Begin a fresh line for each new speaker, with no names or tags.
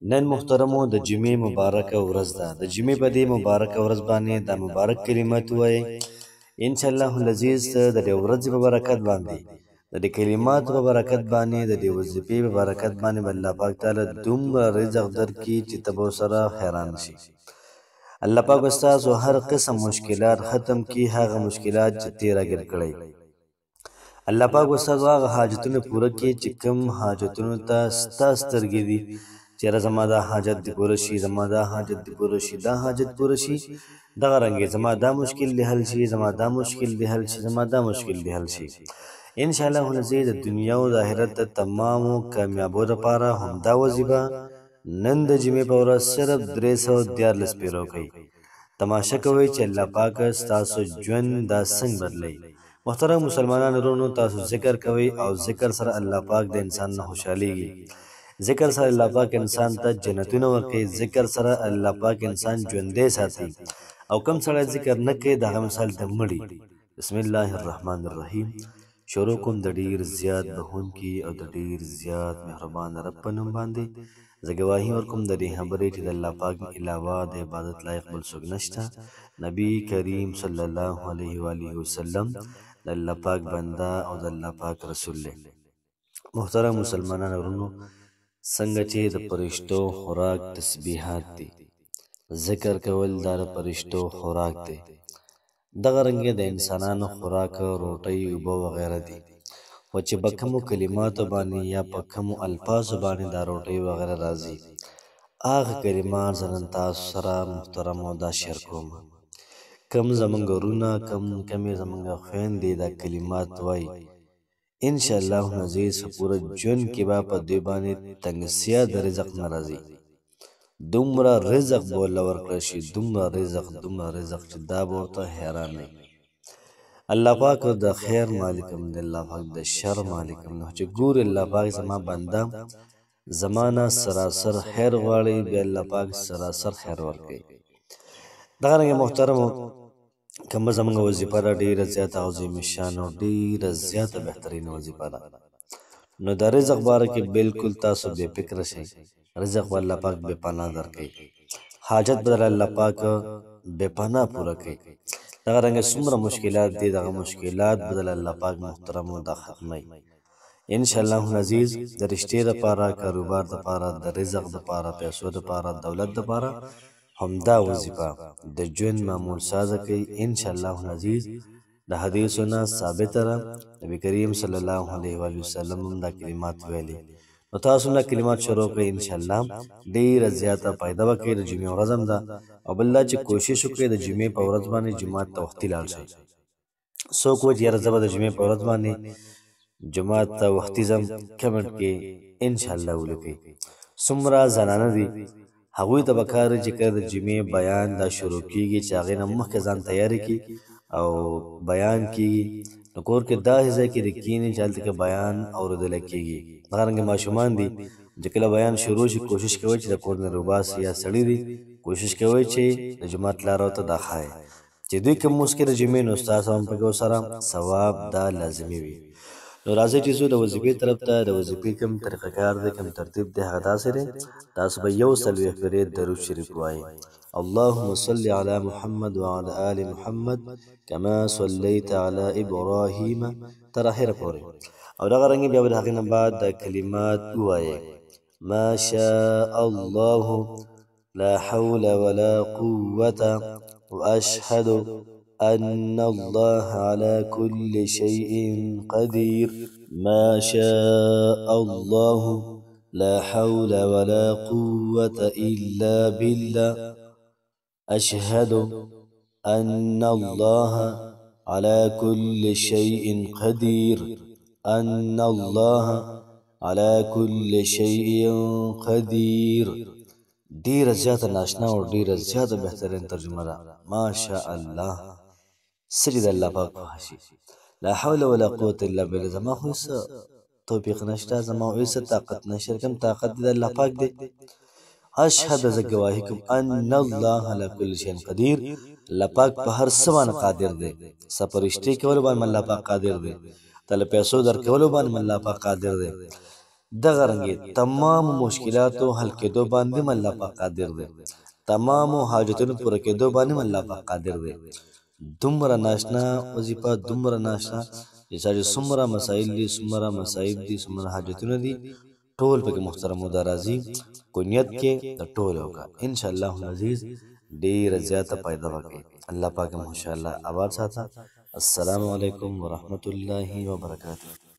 نن محترمو د جمعې مبارکه ورځ ده. د جمعې په دې مبارکه ورځ باندې دا مبارک کلمات ووایئ. انشاءالله العزیز د دې ورځې په برکت باندې، د دې کلماتو په برکت باندې، د دې وظیفې په برکت باندې به الله پاک تعالی دومره رزق درکړي چې ته به ورسره حیران شي. الله پاک به ستاسو هر قسم مشکلات ختم کړي، هغه مشکلات چې تېر راګیر کړئ. الله پاک به ستاسو هغه حاجتونه پوره کړي چې کوم حاجتونو ته ستا سترګې دي چېرې زما دا حاجت دې پوره شي، زما دا حاجت دې پوره شي، دا حاجت پوره شي، دغه رنګې زما دا مشکل دې حل شي، زما دا مشکل دې حل شي، زما دا مشکل دې حل شي. انشاءالله العزیز د دنیا او د آخرت د تمامو کامیابو دپاره همدا وظیفه نن د جمعې په ورځ صرف 314 پیرو کوي. تماشه کوئ چې الله پاک ستاسو ژوند دا څنګه بدلوي. محترم مسلمانانو ورونو، تاسو ذکر کوئ او ذکر سره الله پاک د انسان نه خوشحالیږي. ذکر سره الله پاک انسان ته جنتونه ورکوي. ذکر سره الله پاک انسان ژوندی ساتي، او کم سړی ذکر نه کوي د هغه مثال د مړي. بسم الله الرحمن الرحیم. شروع کوم د ډیر زیات بخونکي او د ډیر زیات مهربان رب په نوم باندې. زه ګواهي ورکوم د دې خبرې چې د الله پاک علاوه د عبادت لایق بل څوک نشته. نبی کریم صلی الله علیه و آله وسلم د الله پاک بنده او د الله پاک رسول دی. محترم مسلمانانو ورونو، څنګه چې د فرشتو خوراک تسبیحات دي، ذکر کول دا د فرشتو خوراک دی، دغه رنګې د انسانانو خوراک روټۍ، اوبه وغیره دي. خو چې په کومو کلماتو باندې یا په کومو الفاظو باندې دا روټۍ وغیره راځي، هغه کلمات زه نن تاسو سره محترمو دا شیر کوم. کم زمونږ ورونه، کمې زمونږ خویندې دا کلمات وایي، انشاءالله العزیز پوره ژوند کې به په دوی باندې تنګسیا د رزق نه راځي. دومره رزق به ورله ورکړی شي، دومره رزق چې دا به ورته حیران وي. الله پاک د خیر مالکم دی، الله پاک د شر مالکم دی. چې ګورې الله پاک زما بنده زما نه سراسر خیر غواړي، بیا الله پاک سراسر خیر ورکوي. دغه رنګې محترمو، کومه زموږ وظیفه ده ډېره زیاته عظیم الشان او ډېره زیاته بهترینه وظیفه ده. نو د رزق باره کې بالکل تاسو بې فکره شئ. رزق به الله پاک بې پناه درکوي، حاجت به الله پاک بې پناه پوره کوي. دغه رنګه څومره مشکلات دي، دغه مشکلات به الله پاک محترمو دا ختموي. انشاءالله العزیز د رشتې دپاره، کاروبار دپاره، د رزق دپاره، پیسو دپاره، دولت دپاره همدا وظیفه د ژوند معمول سازه کوي. انشاءالله العزیز د حدیثو نه ثابته ده، نبی کریم صلی الله علیه و وسلم هم دا کلمات ویلي. نو تاسو نه کلمات شروع کړئ، انشاءالله ډېره زیاته فایده به کوي. د جمعې ورځ هم ده، او بل دا چې کوشش وکړئ د جمعې په ورځ باندې جومات ته وختي لاړ شئ. څوک وایي چې یاره زه به د جمعې په ورځ باندې جومات ته وختي ځم، کمنټ کې انشاءالله ولیکئ. څومره زنانه دي هغوی ته پکار دی چې کله د جمعې بیان دا شروع کېږي چې هغې نه مخکې ځان تیارې کړي او بیان کېږي. نو کور کې داسې ځای کې دې کښېني چې هلته کې بیان اورېدلی کېږي. دغه رنګې ماشومان دي چې کله بیان شروع شي، کوشش کوئ چې د کور نه روباسي، یا سړي دي کوشش کوئ چې د جومات لاره ورته دا ښایي چې دوی کوم لمونځ کوي د جمعې، نو ستاسو هم پکې ورسره ثواب دا لازمي وي. نو راځئ چې ځو د وظیفې طرف ته. د وظیفې کوم طریقه کار دی، کوم ترتیب دی، هغه داسې دی. تاسو به 140 پېرې درود شریف ووایئ. اللهم صل على محمد وعلى آل محمد كما صليت على إبراهيم تر آخره پورې. او دغه رنګې بیا به د هغې نه بعد د کلمات ووایئ. ما شاء الله لا حول ولا قوة وأشهد أن الله على كل شيء قدير. ما شاء الله لا حول ولا قوة إلا بالله. أشهد أن الله على كل شيء قدير. أن الله على كل شيء قدير. ډېره زیاته ناشنا او ډېره زیاته بهترین ترجمه ده. ماشاء الله سجد د الله پاک خوښه شي. لا حول ولا قوة الا بالله. زما خو هېڅ توفیق نشته، زما خو هېڅ طاقت نشته، کوم طاقت دی د الله پاک دی. اشهد زه ګواهي کوم ان الله على كل شيء قدير. الله پاک په هر څه باندې قادر دی. څه په رشتې کولو باندې الله پاک قادر دی، ته له پیسو درکولو باندې الله پاک قادر دی، دغه رنګې تمام مشکلاتو حل کېدو باندې هم الله پاک قادر دی، تمامو حاجتونو پوره کېدو باندې هم الله پاک قادر دی. دومره ناشنا وظیفه، دومره ناشنا چې سړي څومره مسایل دي، څومره مصایب دي، څومره حاجتونه دي، ټول پکې محترمو دا راځي. کو نیت کې د ټول وکړه، انشاءالله العزیز ډېره زیاته پیدا وکړي. الله پاک مو انشاءالله آباد ساته. السلام علیکم ورحمة الله وبرکاته.